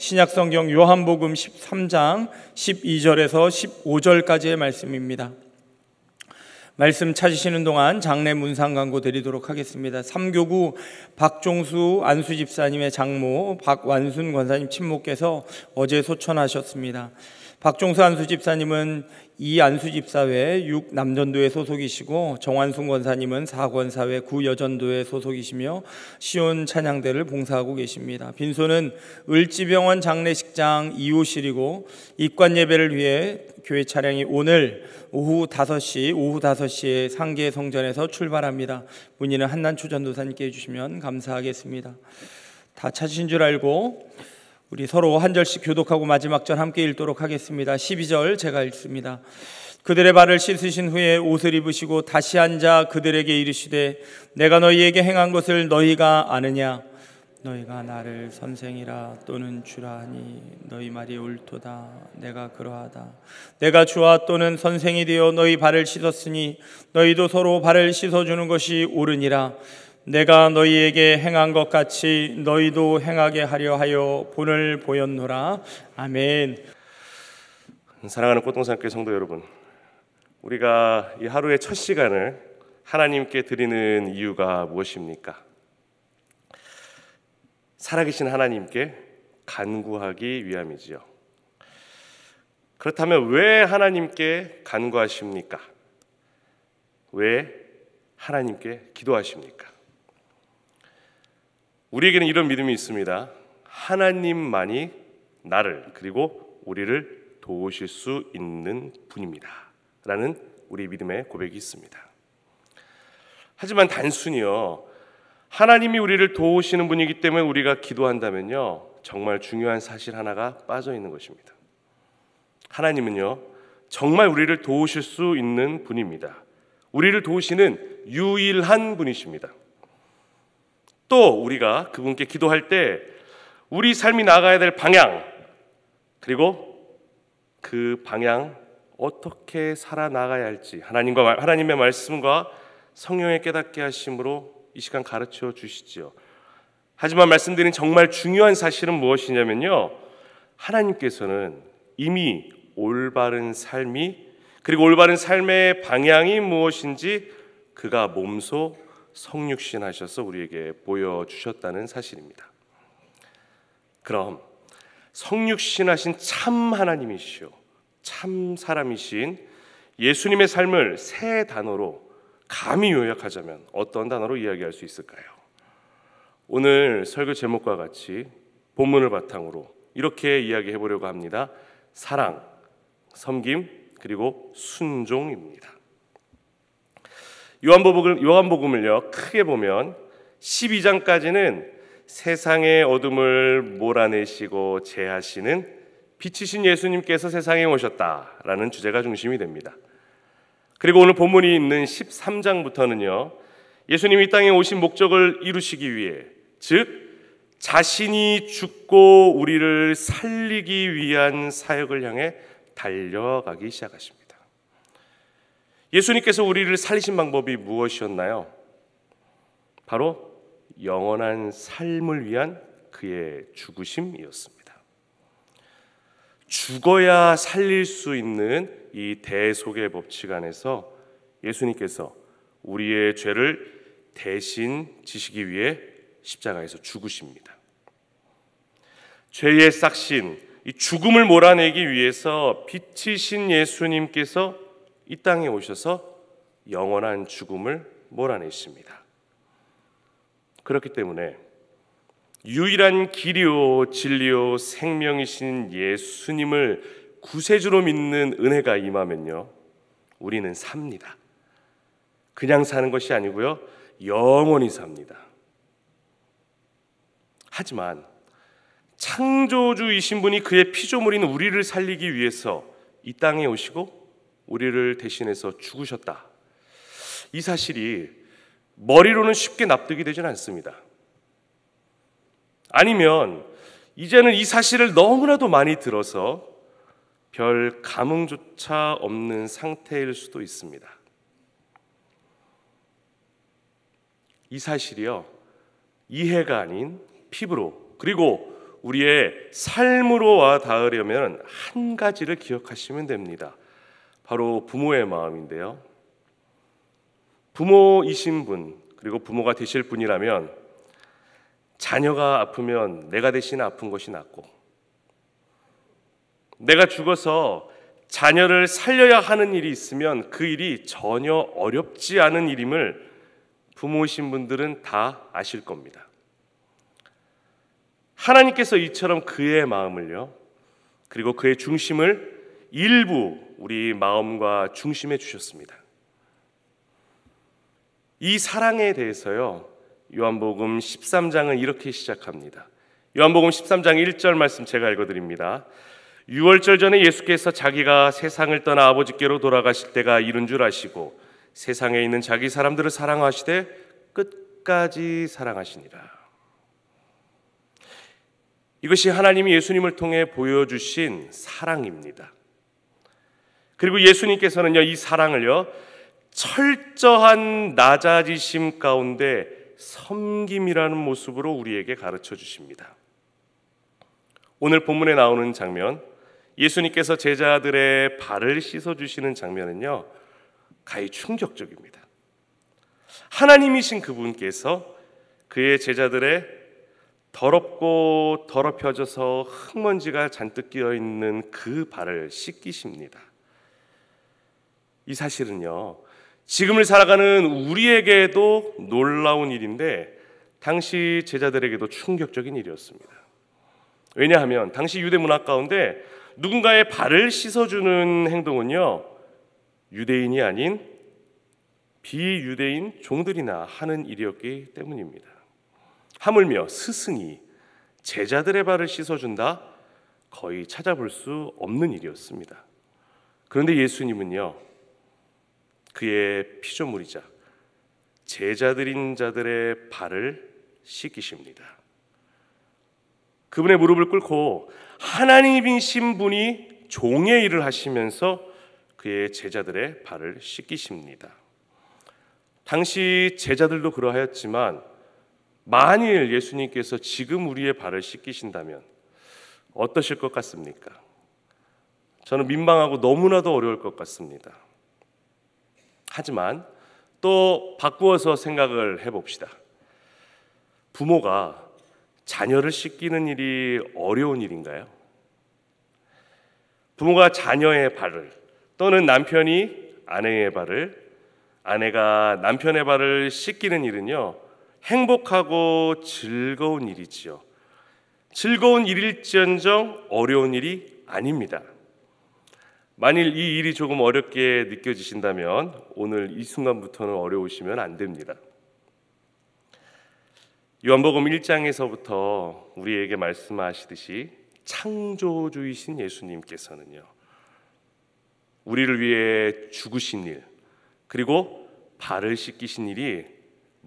신약성경 요한복음 13장 12절에서 15절까지의 말씀입니다. 말씀 찾으시는 동안 장례 문상 광고 드리도록 하겠습니다. 삼교구 박종수 안수집사님의 장모 박완순 권사님 친모께서 어제 소천하셨습니다. 박종수 안수집사님은 이 안수집사회 6남전도회 소속이시고 정완순 권사님은 4권사회 9여전도회 소속이시며 시온 찬양대를 봉사하고 계십니다. 빈소는 을지병원 장례식장 2호실이고 입관 예배를 위해 교회 차량이 오늘 오후 5시에 상계 성전에서 출발합니다. 문의는 한난초 전도사님께 해주시면 감사하겠습니다. 다 찾으신 줄 알고 우리 서로 한 절씩 교독하고 마지막 절 함께 읽도록 하겠습니다. 12절 제가 읽습니다. 그들의 발을 씻으신 후에 옷을 입으시고 다시 앉아 그들에게 이르시되 내가 너희에게 행한 것을 너희가 아느냐? 너희가 나를 선생이라 또는 주라 하니 너희 말이 옳도다. 내가 그러하다. 내가 주와 또는 선생이 되어 너희 발을 씻었으니 너희도 서로 발을 씻어주는 것이 옳으니라. 내가 너희에게 행한 것 같이 너희도 행하게 하려 하여 본을 보였노라. 아멘. 사랑하는 꽃동산교회 성도 여러분, 우리가 이 하루의 첫 시간을 하나님께 드리는 이유가 무엇입니까? 살아계신 하나님께 간구하기 위함이지요. 그렇다면 왜 하나님께 간구하십니까? 왜 하나님께 기도하십니까? 우리에게는 이런 믿음이 있습니다. 하나님만이 나를 그리고 우리를 도우실 수 있는 분입니다 라는 우리 믿음의 고백이 있습니다. 하지만 단순히요 하나님이 우리를 도우시는 분이기 때문에 우리가 기도한다면요 정말 중요한 사실 하나가 빠져 있는 것입니다. 하나님은요 정말 우리를 도우실 수 있는 분입니다. 우리를 도우시는 유일한 분이십니다. 또 우리가 그분께 기도할 때 우리 삶이 나가야 될 방향 그리고 그 방향 어떻게 살아나가야 할지 하나님의 말씀과 성령의 깨닫게 하심으로 이 시간 가르쳐 주시지요. 하지만 말씀드린 정말 중요한 사실은 무엇이냐면요 하나님께서는 이미 올바른 삶이 그리고 올바른 삶의 방향이 무엇인지 그가 몸소 성육신하셔서 우리에게 보여주셨다는 사실입니다. 그럼 성육신하신 참 하나님이시오 참 사람이신 예수님의 삶을 세 단어로 감히 요약하자면 어떤 단어로 이야기할 수 있을까요? 오늘 설교 제목과 같이 본문을 바탕으로 이렇게 이야기해 보려고 합니다. 사랑, 섬김, 그리고 순종입니다. 요한복음을요 크게 보면 12장까지는 세상의 어둠을 몰아내시고 제하시는 빛이신 예수님께서 세상에 오셨다라는 주제가 중심이 됩니다. 그리고 오늘 본문이 있는 13장부터는요 예수님이 이 땅에 오신 목적을 이루시기 위해 즉 자신이 죽고 우리를 살리기 위한 사역을 향해 달려가기 시작하십니다. 예수님께서 우리를 살리신 방법이 무엇이었나요? 바로 영원한 삶을 위한 그의 죽으심이었습니다. 죽어야 살릴 수 있는 이 대속의 법칙 안에서 예수님께서 우리의 죄를 대신 지시기 위해 십자가에서 죽으십니다. 죄의 싹신, 이 죽음을 몰아내기 위해서 빛이신 예수님께서 이 땅에 오셔서 영원한 죽음을 몰아내십니다. 그렇기 때문에 유일한 길이요 진리요 생명이신 예수님을 구세주로 믿는 은혜가 임하면요 우리는 삽니다. 그냥 사는 것이 아니고요 영원히 삽니다. 하지만 창조주이신 분이 그의 피조물인 우리를 살리기 위해서 이 땅에 오시고 우리를 대신해서 죽으셨다. 이 사실이 머리로는 쉽게 납득이 되지는 않습니다. 아니면 이제는 이 사실을 너무나도 많이 들어서 별 감흥조차 없는 상태일 수도 있습니다. 이 사실이요 이해가 아닌 피부로 그리고 우리의 삶으로 와 닿으려면 한 가지를 기억하시면 됩니다. 바로 부모의 마음인데요. 부모이신 분, 그리고 부모가 되실 분이라면 자녀가 아프면 내가 대신 아픈 것이 낫고, 내가 죽어서 자녀를 살려야 하는 일이 있으면 그 일이 전혀 어렵지 않은 일임을 부모이신 분들은 다 아실 겁니다. 하나님께서 이처럼 그의 마음을요, 그리고 그의 중심을 일부 우리 마음과 중심에 주셨습니다. 이 사랑에 대해서요, 요한복음 13장은 이렇게 시작합니다. 요한복음 13장 1절 말씀 제가 읽어드립니다. 유월절 전에 예수께서 자기가 세상을 떠나 아버지께로 돌아가실 때가 이른 줄 아시고 세상에 있는 자기 사람들을 사랑하시되 끝까지 사랑하시니라. 이것이 하나님이 예수님을 통해 보여주신 사랑입니다. 그리고 예수님께서는요, 이 사랑을요, 철저한 낮아지심 가운데 섬김이라는 모습으로 우리에게 가르쳐 주십니다. 오늘 본문에 나오는 장면, 예수님께서 제자들의 발을 씻어주시는 장면은요, 가히 충격적입니다. 하나님이신 그분께서 그의 제자들의 더럽고 더럽혀져서 흙먼지가 잔뜩 끼어있는 그 발을 씻기십니다. 이 사실은요, 지금을 살아가는 우리에게도 놀라운 일인데 당시 제자들에게도 충격적인 일이었습니다. 왜냐하면 당시 유대 문화 가운데 누군가의 발을 씻어주는 행동은요, 유대인이 아닌 비유대인 종들이나 하는 일이었기 때문입니다. 하물며 스승이 제자들의 발을 씻어준다? 거의 찾아볼 수 없는 일이었습니다. 그런데 예수님은요, 그의 피조물이자 제자들인 자들의 발을 씻기십니다. 그분의 무릎을 꿇고 하나님이신 분이 종의 일을 하시면서 그의 제자들의 발을 씻기십니다. 당시 제자들도 그러하였지만 만일 예수님께서 지금 우리의 발을 씻기신다면 어떠실 것 같습니까? 저는 민망하고 너무나도 어려울 것 같습니다. 하지만 또 바꾸어서 생각을 해봅시다. 부모가 자녀를 씻기는 일이 어려운 일인가요? 부모가 자녀의 발을, 또는 남편이 아내의 발을, 아내가 남편의 발을 씻기는 일은요, 행복하고 즐거운 일이지요. 즐거운 일일지언정 어려운 일이 아닙니다. 만일 이 일이 조금 어렵게 느껴지신다면 오늘 이 순간부터는 어려우시면 안 됩니다. 요한복음 1장에서부터 우리에게 말씀하시듯이 창조주이신 예수님께서는요, 우리를 위해 죽으신 일, 그리고 발을 씻기신 일이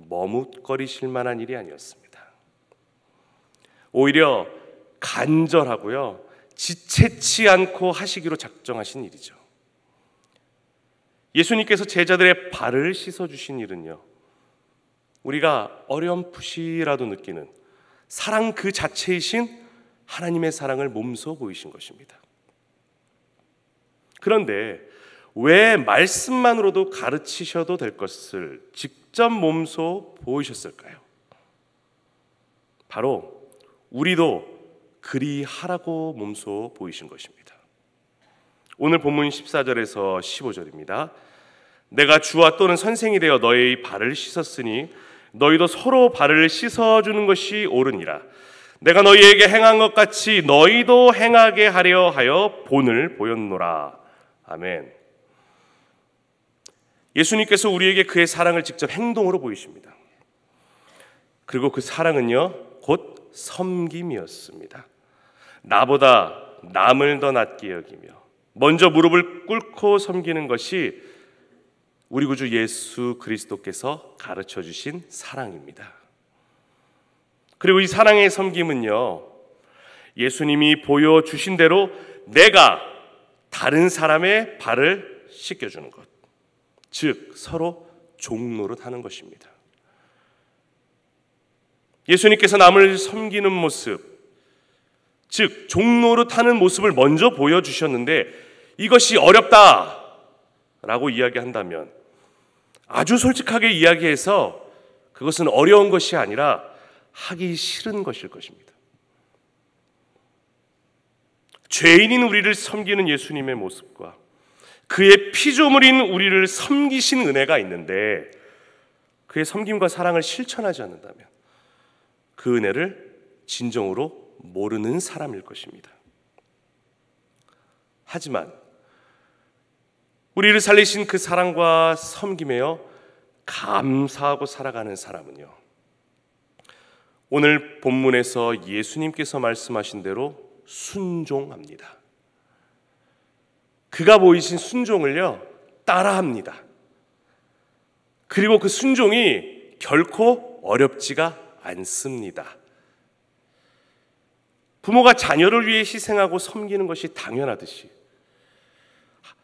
머뭇거리실 만한 일이 아니었습니다. 오히려 간절하고요, 지체치 않고 하시기로 작정하신 일이죠. 예수님께서 제자들의 발을 씻어주신 일은요, 우리가 어렴풋이라도 느끼는 사랑 그 자체이신 하나님의 사랑을 몸소 보이신 것입니다. 그런데 왜 말씀만으로도 가르치셔도 될 것을 직접 몸소 보이셨을까요? 바로 우리도 그리하라고 몸소 보이신 것입니다. 오늘 본문 14절에서 15절입니다. 내가 주와 또는 선생이 되어 너의 발을 씻었으니 너희도 서로 발을 씻어주는 것이 옳으니라. 내가 너희에게 행한 것 같이 너희도 행하게 하려 하여 본을 보였노라. 아멘. 예수님께서 우리에게 그의 사랑을 직접 행동으로 보이십니다. 그리고 그 사랑은요, 곧 섬김이었습니다. 나보다 남을 더 낮게 여기며 먼저 무릎을 꿇고 섬기는 것이 우리 구주 예수 그리스도께서 가르쳐 주신 사랑입니다. 그리고 이 사랑의 섬김은요, 예수님이 보여주신 대로 내가 다른 사람의 발을 씻겨주는 것, 즉 서로 종노릇 하는 것입니다. 예수님께서 남을 섬기는 모습, 즉 종노릇하는 모습을 먼저 보여주셨는데 이것이 어렵다라고 이야기한다면 아주 솔직하게 이야기해서 그것은 어려운 것이 아니라 하기 싫은 것일 것입니다. 죄인인 우리를 섬기는 예수님의 모습과 그의 피조물인 우리를 섬기신 은혜가 있는데 그의 섬김과 사랑을 실천하지 않는다면 그 은혜를 진정으로 모르는 사람일 것입니다. 하지만 우리를 살리신 그 사랑과 섬김에요 감사하고 살아가는 사람은요, 오늘 본문에서 예수님께서 말씀하신 대로 순종합니다. 그가 보이신 순종을요 따라합니다. 그리고 그 순종이 결코 어렵지가 않습니다. 부모가 자녀를 위해 희생하고 섬기는 것이 당연하듯이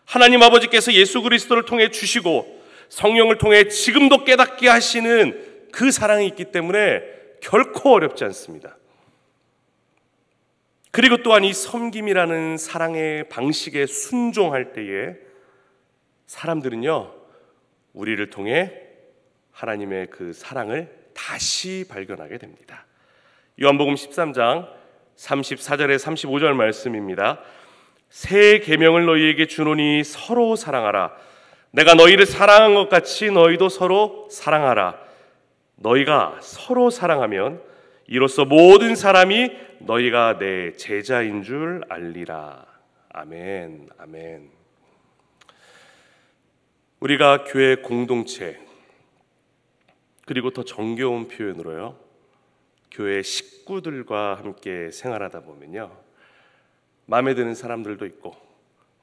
하나님 아버지께서 예수 그리스도를 통해 주시고 성령을 통해 지금도 깨닫게 하시는 그 사랑이 있기 때문에 결코 어렵지 않습니다. 그리고 또한 이 섬김이라는 사랑의 방식에 순종할 때에 사람들은요 우리를 통해 하나님의 그 사랑을 다시 발견하게 됩니다. 요한복음 13장 34절에 35절 말씀입니다. 새 계명을 너희에게 주노니 서로 사랑하라. 내가 너희를 사랑한 것 같이 너희도 서로 사랑하라. 너희가 서로 사랑하면 이로써 모든 사람이 너희가 내 제자인 줄 알리라. 아멘, 아멘. 우리가 교회 공동체, 그리고 더 정겨운 표현으로요, 교회 식구들과 함께 생활하다 보면요, 마음에 드는 사람들도 있고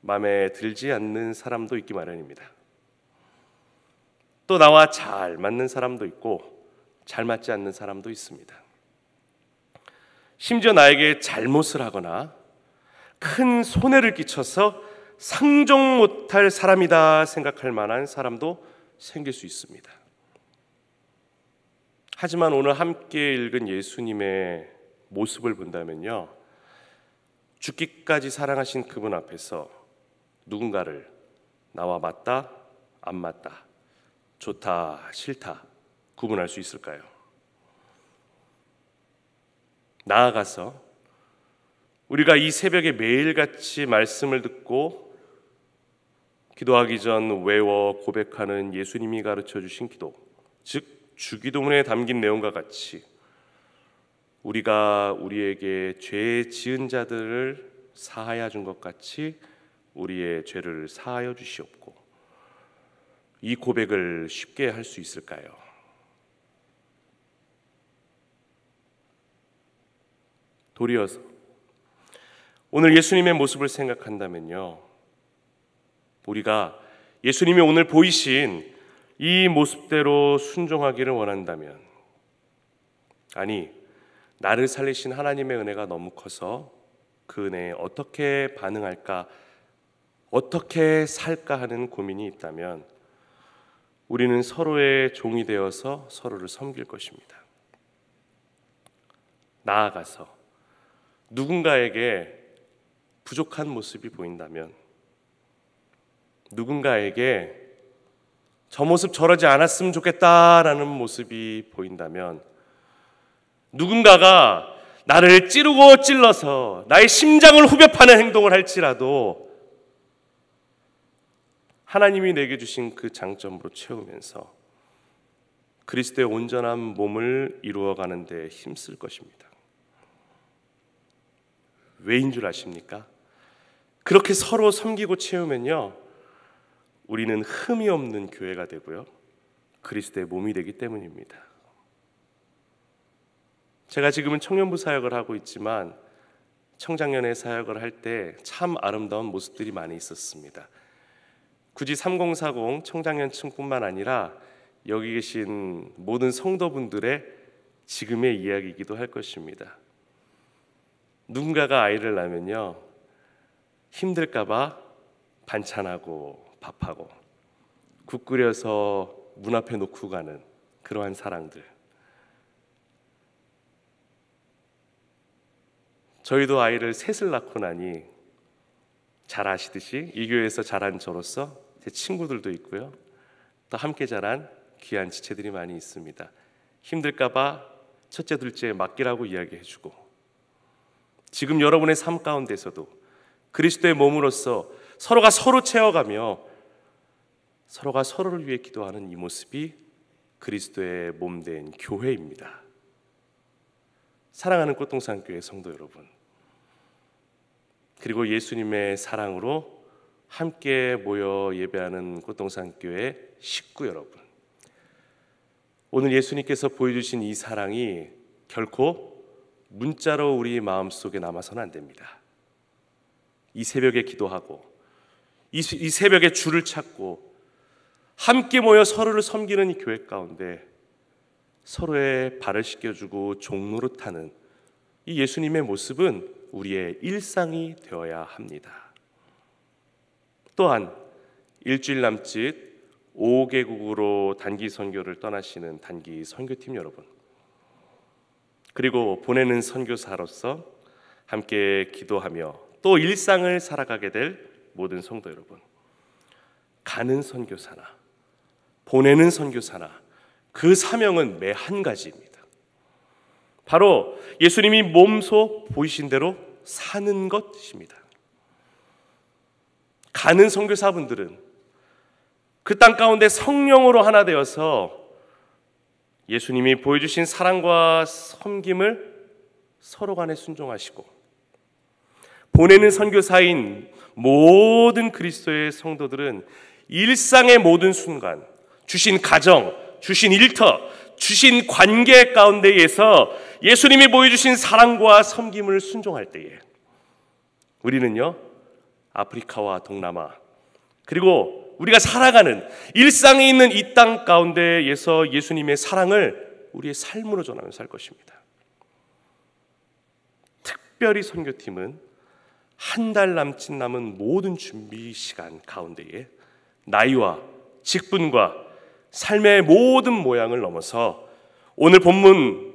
마음에 들지 않는 사람도 있기 마련입니다. 또 나와 잘 맞는 사람도 있고 잘 맞지 않는 사람도 있습니다. 심지어 나에게 잘못을 하거나 큰 손해를 끼쳐서 상종 못할 사람이다 생각할 만한 사람도 생길 수 있습니다. 하지만 오늘 함께 읽은 예수님의 모습을 본다면요, 죽기까지 사랑하신 그분 앞에서 누군가를 나와 맞다, 안 맞다, 좋다, 싫다 구분할 수 있을까요? 나아가서 우리가 이 새벽에 매일같이 말씀을 듣고 기도하기 전 외워 고백하는 예수님이 가르쳐 주신 기도, 즉 주기도문에 담긴 내용과 같이 우리가 우리에게 죄 지은 자들을 사하여 준 것 같이 우리의 죄를 사하여 주시옵고, 이 고백을 쉽게 할 수 있을까요? 도리어서 오늘 예수님의 모습을 생각한다면요, 우리가 예수님이 오늘 보이신 이 모습대로 순종하기를 원한다면, 아니 나를 살리신 하나님의 은혜가 너무 커서 그 은혜에 어떻게 반응할까, 어떻게 살까 하는 고민이 있다면 우리는 서로의 종이 되어서 서로를 섬길 것입니다. 나아가서 누군가에게 부족한 모습이 보인다면, 누군가에게 저 모습 저러지 않았으면 좋겠다라는 모습이 보인다면, 누군가가 나를 찌르고 찔러서 나의 심장을 후벼 파는 행동을 할지라도 하나님이 내게 주신 그 장점으로 채우면서 그리스도의 온전한 몸을 이루어가는 데 힘쓸 것입니다. 왜인 줄 아십니까? 그렇게 서로 섬기고 채우면요, 우리는 흠이 없는 교회가 되고요, 그리스도의 몸이 되기 때문입니다. 제가 지금은 청년부 사역을 하고 있지만 청장년의 사역을 할 때 참 아름다운 모습들이 많이 있었습니다. 굳이 3040 청장년층뿐만 아니라 여기 계신 모든 성도분들의 지금의 이야기이기도 할 것입니다. 누군가가 아이를 낳으면요, 힘들까 봐 반찬하고 밥하고 국 끓여서 문 앞에 놓고 가는 그러한 사랑들, 저희도 아이를 셋을 낳고 나니 잘 아시듯이 이 교회에서 자란 저로서 제 친구들도 있고요, 또 함께 자란 귀한 지체들이 많이 있습니다. 힘들까봐 첫째 둘째 맡기라고 이야기해주고, 지금 여러분의 삶 가운데서도 그리스도의 몸으로서 서로가 서로 채워가며 서로가 서로를 위해 기도하는 이 모습이 그리스도의 몸된 교회입니다. 사랑하는 꽃동산교회 성도 여러분, 그리고 예수님의 사랑으로 함께 모여 예배하는 꽃동산교회 식구 여러분, 오늘 예수님께서 보여주신 이 사랑이 결코 문자로 우리 마음속에 남아서는 안 됩니다. 이 새벽에 기도하고 이 새벽에 주를 찾고 함께 모여 서로를 섬기는 이 교회 가운데 서로의 발을 씻겨주고 종노릇하는 이 예수님의 모습은 우리의 일상이 되어야 합니다. 또한 일주일 남짓 5개국으로 단기 선교를 떠나시는 단기 선교팀 여러분, 그리고 보내는 선교사로서 함께 기도하며 또 일상을 살아가게 될 모든 성도 여러분, 가는 선교사나 보내는 선교사나 그 사명은 매 한 가지입니다. 바로 예수님이 몸소 보이신 대로 사는 것입니다. 가는 선교사분들은 그 땅 가운데 성령으로 하나 되어서 예수님이 보여주신 사랑과 섬김을 서로 간에 순종하시고, 보내는 선교사인 모든 그리스도의 성도들은 일상의 모든 순간, 주신 가정, 주신 일터, 주신 관계 가운데에서 예수님이 보여주신 사랑과 섬김을 순종할 때에 우리는요, 아프리카와 동남아, 그리고 우리가 살아가는 일상에 있는 이 땅 가운데에서 예수님의 사랑을 우리의 삶으로 전하며 살 것입니다. 특별히 선교팀은 한 달 남짓 남은 모든 준비 시간 가운데에 나이와 직분과 삶의 모든 모양을 넘어서 오늘 본문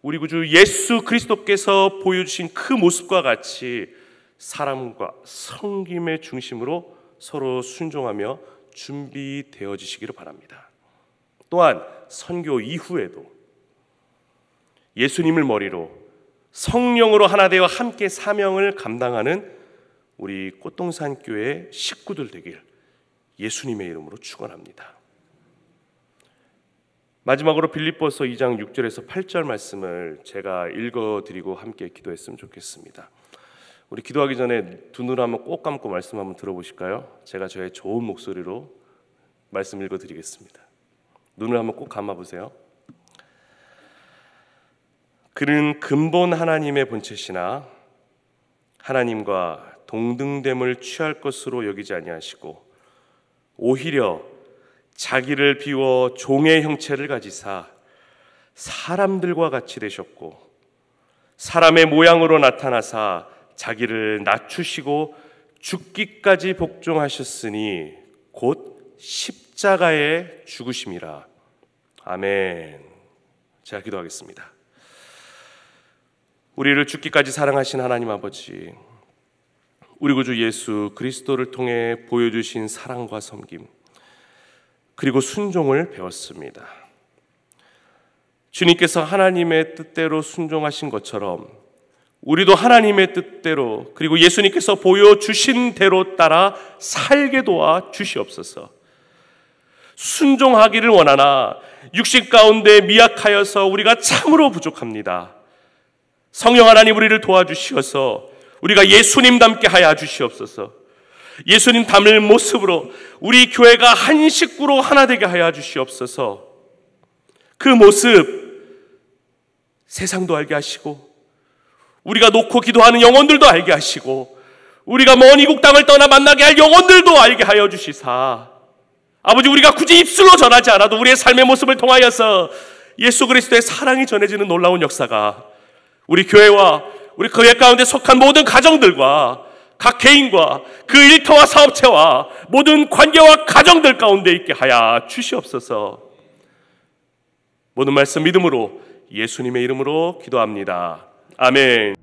우리 구주 예수 그리스도께서 보여주신 그 모습과 같이 사랑과 섬김의 중심으로 서로 순종하며 준비되어지시기를 바랍니다. 또한 선교 이후에도 예수님을 머리로 성령으로 하나 되어 함께 사명을 감당하는 우리 꽃동산 교회 식구들 되길 예수님의 이름으로 축원합니다. 마지막으로 빌립보서 2장 6절에서 8절 말씀을 제가 읽어드리고 함께 기도했으면 좋겠습니다. 우리 기도하기 전에 두 눈 한번 꼭 감고 말씀 한번 들어보실까요? 제가 저의 좋은 목소리로 말씀 읽어드리겠습니다. 눈을 한번 꼭 감아보세요. 그는 근본 하나님의 본체시나 하나님과 동등됨을 취할 것으로 여기지 아니하시고 오히려 자기를 비워 종의 형체를 가지사 사람들과 같이 되셨고 사람의 모양으로 나타나사 자기를 낮추시고 죽기까지 복종하셨으니 곧 십자가에 죽으심이라. 아멘. 제가 기도하겠습니다. 우리를 죽기까지 사랑하신 하나님 아버지, 우리 구주 예수 그리스도를 통해 보여주신 사랑과 섬김 그리고 순종을 배웠습니다. 주님께서 하나님의 뜻대로 순종하신 것처럼 우리도 하나님의 뜻대로 그리고 예수님께서 보여주신 대로 따라 살게 도와 주시옵소서. 순종하기를 원하나 육신 가운데 미약하여서 우리가 참으로 부족합니다. 성령 하나님 우리를 도와주시어서 우리가 예수님 닮게 하여 주시옵소서. 예수님 닮을 모습으로 우리 교회가 한 식구로 하나 되게 하여 주시옵소서. 그 모습 세상도 알게 하시고 우리가 놓고 기도하는 영혼들도 알게 하시고 우리가 먼 이국 땅을 떠나 만나게 할 영혼들도 알게 하여 주시사 아버지, 우리가 굳이 입술로 전하지 않아도 우리의 삶의 모습을 통하여서 예수 그리스도의 사랑이 전해지는 놀라운 역사가 우리 교회와 우리 교회 가운데 속한 모든 가정들과 각 개인과 그 일터와 사업체와 모든 관계와 가정들 가운데 있게 하여 주시옵소서. 모든 말씀 믿음으로 예수님의 이름으로 기도합니다. 아멘.